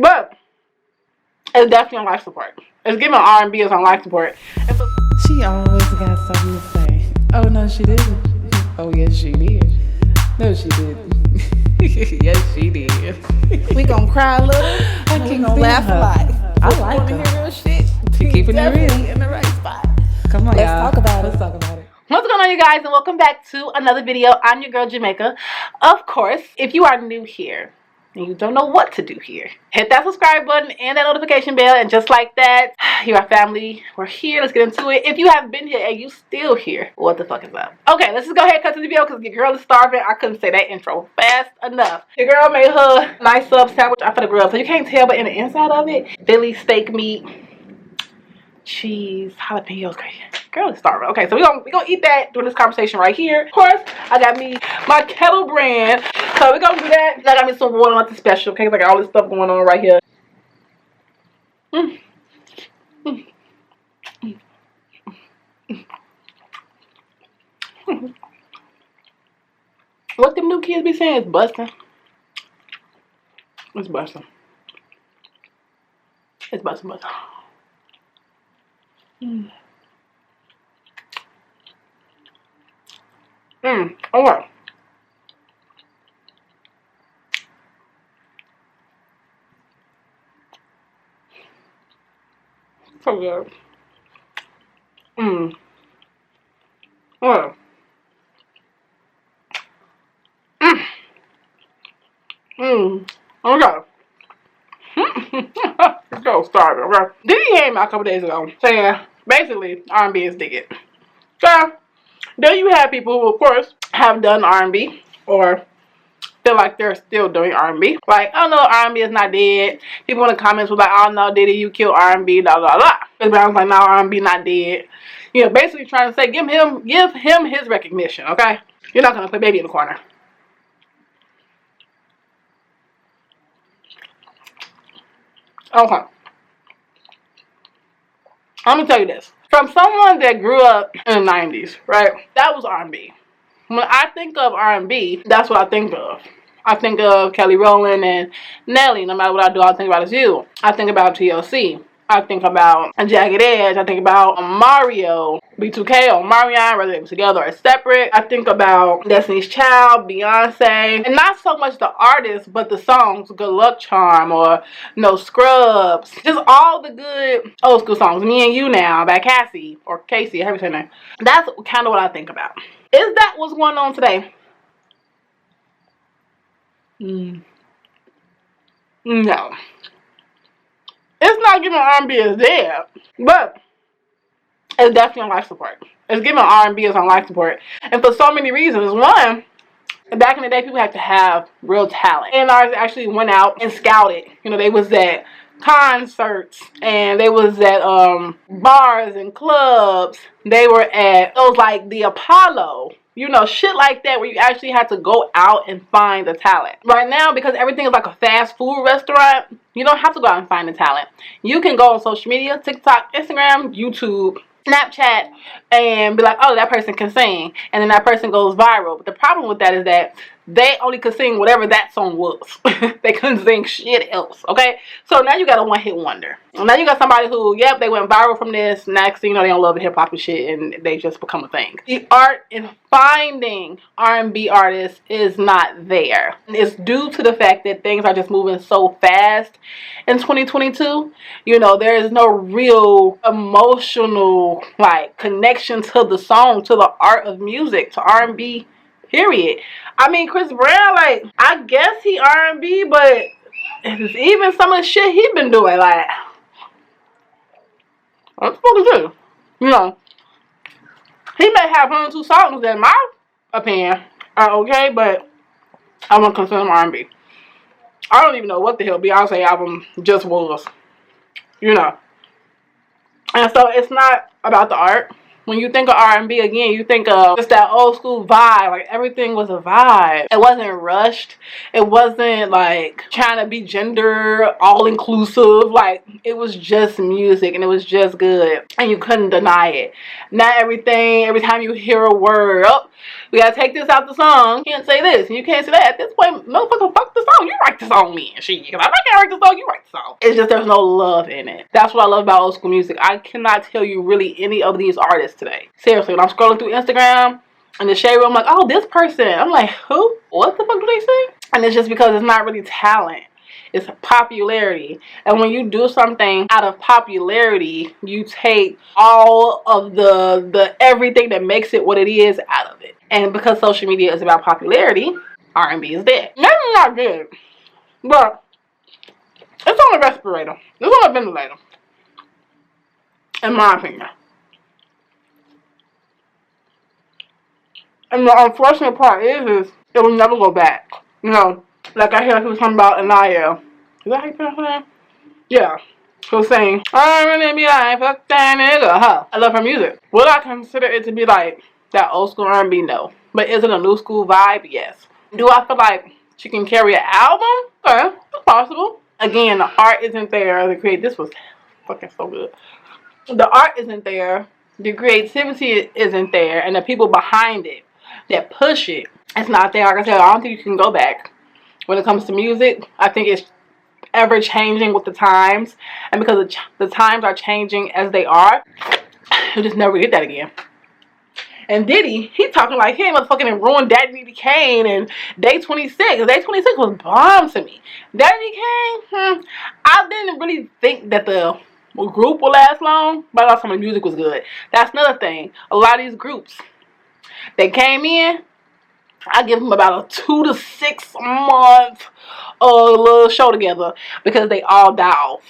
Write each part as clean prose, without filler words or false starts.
But it's definitely on life support. It's giving R&B is on life support. She always got something to say. Oh, no, she didn't. Oh, yes, she did. No, she didn't. Yes, she did. We gonna cry a little. I We can't gonna laugh a lot. I like Wanna her. hear real shit? She keeping it real. In the right spot. Come on, Let's y'all. talk about it. Let's talk about it. What's going on, you guys, and welcome back to another video. I'm your girl Jamaica. Of course, if you are new here and you don't know what to do here, hit that subscribe button and that notification bell, and just like that, you're our family. We're here. Let's get into it. If you have been here and you still here, what the fuck is up? Okay, let's just go ahead and cut to the video because your girl is starving. I couldn't say that intro fast enough. Your girl made her nice sub sandwich for the grill, so you can't tell, but in the inside of it, Philly steak meat, cheese, jalapenos, crazy. Girl is starving. Okay, so we gonna eat that during this conversation right here. Of course, I got me my kettle brand. So we're gonna do that. I got me some water, nothing special. Okay, I got all this stuff going on right here. What them new kids be saying is busting. It's busting. It's busting, busting. Okay. So good. Okay. Okay. Let's go start it, okay? Diddy came out a couple days ago saying basically R&B is dead. So there you have people who, of course, have done R&B or feel like they're still doing R&B. Like, oh no, R&B is not dead. People in the comments were like, oh no, Diddy, you killed R&B, blah blah blah. But I was like, no, R&B not dead. You know, basically trying to say, give him his recognition, okay? You're not gonna play baby in the corner. Okay. I'm gonna tell you this. From someone that grew up in the 90s, right? That was R&B. When I think of R&B, that's what I think of. I think of Kelly Rowland and Nelly. No matter what I do, I think about is you. I think about TLC. I think about Jagged Edge. I think about Mario, B2K, or Marion, whether they were together or separate. I think about Destiny's Child, Beyonce, and not so much the artists, but the songs. Good Luck Charm or No Scrubs. Just all the good old school songs. Me and You Now by Cassie or Casey, however you say her name. That's kind of what I think about. Is that what's going on today? No. It's not giving R&B is dead, but it's definitely on life support. It's giving R&B is on life support, and for so many reasons. One, back in the day, people had to have real talent, and ours actually went out and scouted. You know, they was at concerts and they was at bars and clubs. They were at those like the Apollo. You know, shit like that where you actually had to go out and find the talent. Right now, because everything is like a fast food restaurant, you don't have to go out and find the talent. You can go on social media, TikTok, Instagram, YouTube, Snapchat, and be like, oh, that person can sing. And then that person goes viral. But the problem with that is that they only could sing whatever that song was. They couldn't sing shit else, okay? So now you got a one-hit wonder. Now you got somebody who, yep, they went viral from this. Next thing you know, they don't love the hip-hop and shit, and they just become a thing. The art in finding R&B artists is not there. It's due to the fact that things are just moving so fast in 2022. You know, there is no real emotional, like, connection to the song, to the art of music, to R&B, period. I mean, Chris Brown, like, I guess he R&B, but even some of the shit he been doing, like, what the fuck is this? You know, he may have 1 or 2 songs that, in my opinion, are okay, but I won't consider them R&B. I don't even know what the hell Beyonce album just was, you know. And so it's not about the art. When you think of R&B, again, you think of just that old school vibe. Like, everything was a vibe. It wasn't rushed. It wasn't, like, trying to be gender all-inclusive. Like, it was just music, and it was just good. And you couldn't deny it. Not everything, every time you hear a word, oh, We gotta take this out the song. You can't say this and you can't say that. At this point, motherfucker, fuck the song. You write the song, me and shit. Cause if I can't write the song, you write the song. It's just there's no love in it. That's what I love about old school music. I cannot tell you really any of these artists today. Seriously, when I'm scrolling through Instagram in the shade room, I'm like, oh, this person. I'm like, who? What the fuck do they say? And it's just because it's not really talent. It's popularity. And when you do something out of popularity, you take all of the everything that makes it what it is out of it. And because social media is about popularity, R&B is dead. Maybe not good, but it's on a respirator. It's on a ventilator. In my opinion. And the unfortunate part is it will never go back. You know, like I hear people talking about M.A.I.C.A. Is that how you pronounce her name? Yeah. She was saying, I'm gonna be like, fuck that nigga, huh? I love her music. Would I consider it to be like that old school R&B? No. But is it a new school vibe? Yes. Do I feel like she can carry an album? Okay, it's possible. Again, the art isn't there to create. This was fucking so good. The art isn't there. The creativity isn't there. And the people behind it that push it, it's not there. Like I said, I don't think you can go back. When it comes to music, I think it's ever changing with the times. And because the times are changing as they are, you'll just never get that again. And Diddy, he talking like he ain't motherfucking ruined Daddy Kane and Day 26. Day 26 was bomb to me. Daddy Kane, I didn't really think that the group will last long, but I thought some of the music was good. That's another thing. A lot of these groups, they came in, I give them about a 2 to 6 month little show together because they all die off.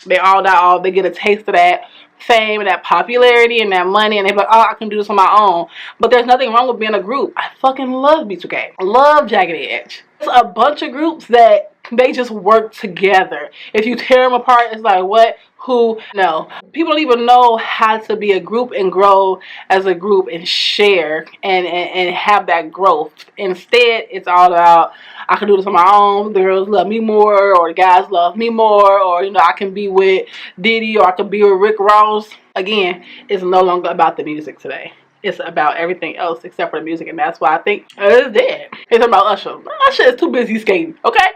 They all die off. They get a taste of that fame and that popularity and that money, and they're like, oh, I can do this on my own. But there's nothing wrong with being a group. I fucking love B2K. I love Jagged Edge. There's a bunch of groups that they just work together. If you tear them apart, it's like, what? Who? No. People don't even know how to be a group and grow as a group and share and have that growth. Instead, it's all about, I can do this on my own. The girls love me more, or the guys love me more, or, you know, I can be with Diddy, or I can be with Rick Ross. Again, it's no longer about the music today. It's about everything else except for the music, and that's why I think it's dead. It's about Usher. Usher is too busy skating, okay?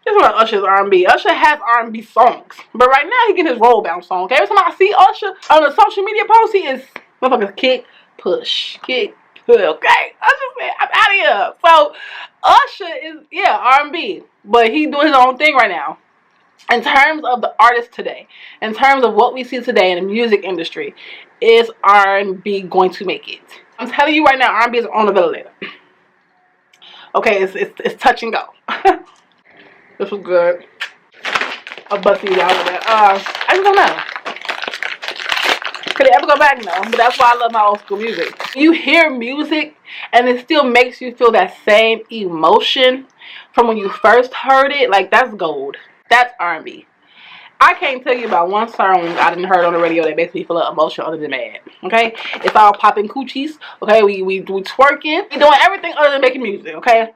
It's about Usher's R&B. Usher has R&B songs, but right now he getting his roll bounce song. Okay? Every time I see Usher on the social media post, he is motherfuckers kick, push, kick, push. Okay? Usher said, I'm out of here. So Usher is, yeah, R&B, but he doing his own thing right now. In terms of the artists today, in terms of what we see today in the music industry, is R&B going to make it? I'm telling you right now, R&B is on the ventilator. Okay, it's touch and go. This was good. I'll bust you out of that. I just don't know. Could it ever go back? No. But that's why I love my old school music. You hear music and it still makes you feel that same emotion from when you first heard it. Like, that's gold. That's R&B. I can't tell you about one song I didn't heard on the radio that makes me feel emotional other than mad. Okay? It's all popping coochies. Okay? We twerking. We doing everything other than making music. Okay?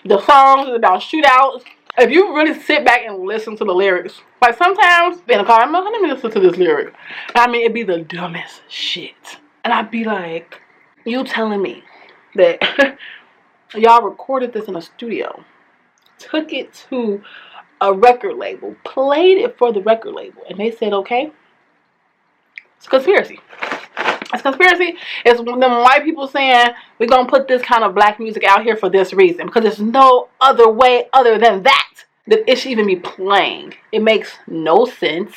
The songs is about shootouts. If you really sit back and listen to the lyrics, like sometimes in a car, I'm like, let me listen to this lyric. I mean, it'd be the dumbest shit. And I'd be like, you telling me that y'all recorded this in a studio, took it to a record label, played it for the record label, and they said, okay, it's a conspiracy. It's conspiracy. It's them white people saying we're gonna put this kind of black music out here for this reason, because there's no other way other than that it should even be playing. It makes no sense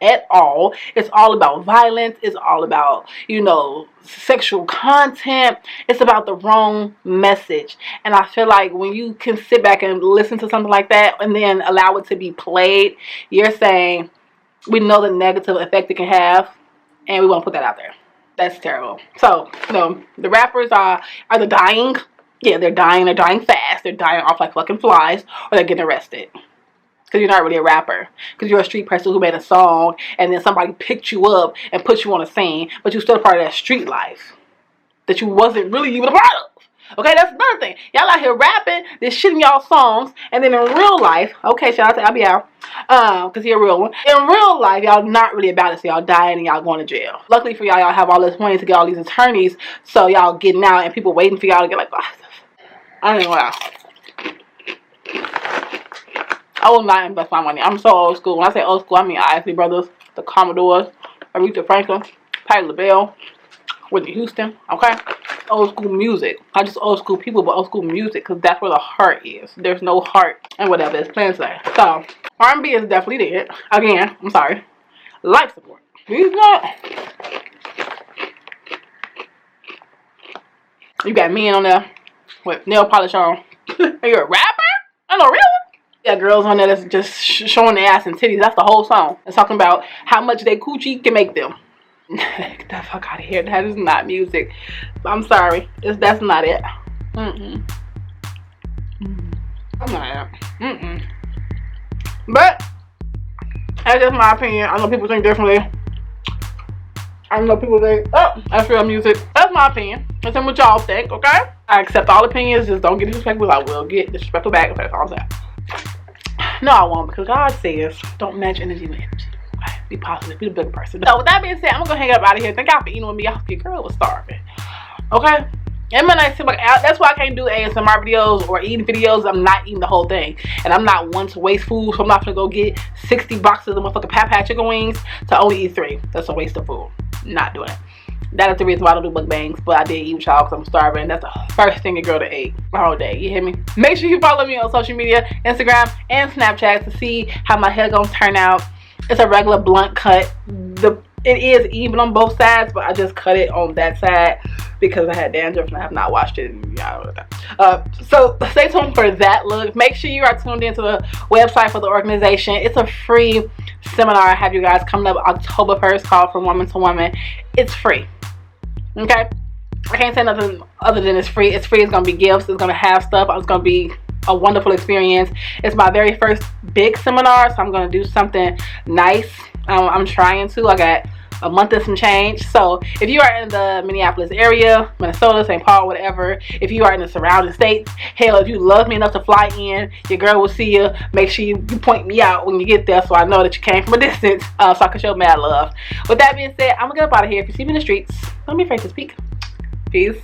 at all. It's all about violence. It's all about, you know, sexual content. It's about the wrong message. And I feel like when you can sit back and listen to something like that and then allow it to be played, you're saying we know the negative effect it can have, and we want to put that out there. That's terrible. So, you know, the rappers are they dying? Yeah, they're dying. They're dying fast. They're dying off like fucking flies, or they're getting arrested. Because you're not really a rapper. Because you're a street person who made a song, and then somebody picked you up and put you on a scene, but you're still a part of that street life that you wasn't really even a part of. Okay, that's another thing. Y'all out here rapping this shit in y'all songs, and then in real life, okay, shout out to I'll be out, cause he a real one. In real life, y'all not really about it, so y'all dying and y'all going to jail. Luckily for y'all have all this money to get all these attorneys, so y'all getting out and people waiting for y'all to get like, oh, I ain't gonna lie. I will not invest my money. I'm so old school. When I say old school, I mean Isley Brothers, the Commodores, Aretha Franklin, Patti LaBelle, Whitney Houston, okay? Old school music. Not just old school people, but old school music, because that's where the heart is. There's no heart and whatever it's playing today. So, R&B is definitely dead. Again, I'm sorry. Life support. He's not. You got men on there with nail polish on. Are you a rapper? I know, real one. Yeah, girls on there that's just showing their ass and titties. That's the whole song. It's talking about how much they coochie can make them. Get the fuck out of here. That is not music. I'm sorry. That's not it. I'm not it. But that's just my opinion. I know people think differently. I know people think, oh, that's real music. That's my opinion. That's what y'all think, okay? I accept all opinions. Just don't get disrespectful. I will get disrespectful back. Okay, that's all I'm saying. No, I won't, because God says, don't match energy with energy. Be positive, be the bigger person. So with that being said, I'm gonna go hang up out of here. Thank y'all for eating with me. Your girl was starving. Okay? That's why I can't do ASMR videos or eating videos. I'm not eating the whole thing. And I'm not one to waste food, so I'm not gonna go get 60 boxes of motherfucking Pat chicken wings to only eat 3. That's a waste of food. Not doing it. That is the reason why I don't do mukbangs, but I did eat with y'all because I'm starving. That's the first thing a girl to eat my whole day. You hear me? Make sure you follow me on social media, Instagram and Snapchat, to see how my hair gonna turn out. It's a regular blunt cut. It is even on both sides, but I just cut it on that side because I had dandruff and I have not washed it. So stay tuned for that look. Make sure you are tuned into the website for the organization. It's a free seminar I have you guys coming up October 1st called From Woman to Woman. It's free. Okay? I can't say nothing other than it's free. It's free. It's going to be gifts. It's going to have stuff. It's going to be a wonderful experience. It's my very first big seminar, so I'm going to do something nice. I'm trying to. I got a month and some change. So if you are in the Minneapolis area, Minnesota, St. Paul, whatever, if you are in the surrounding states, hell, if you love me enough to fly in, your girl will see you. Make sure you point me out when you get there so I know that you came from a distance, so I can show mad love. With that being said, I'm going to get up out of here. If you see me in the streets, don't be afraid to speak. Peace.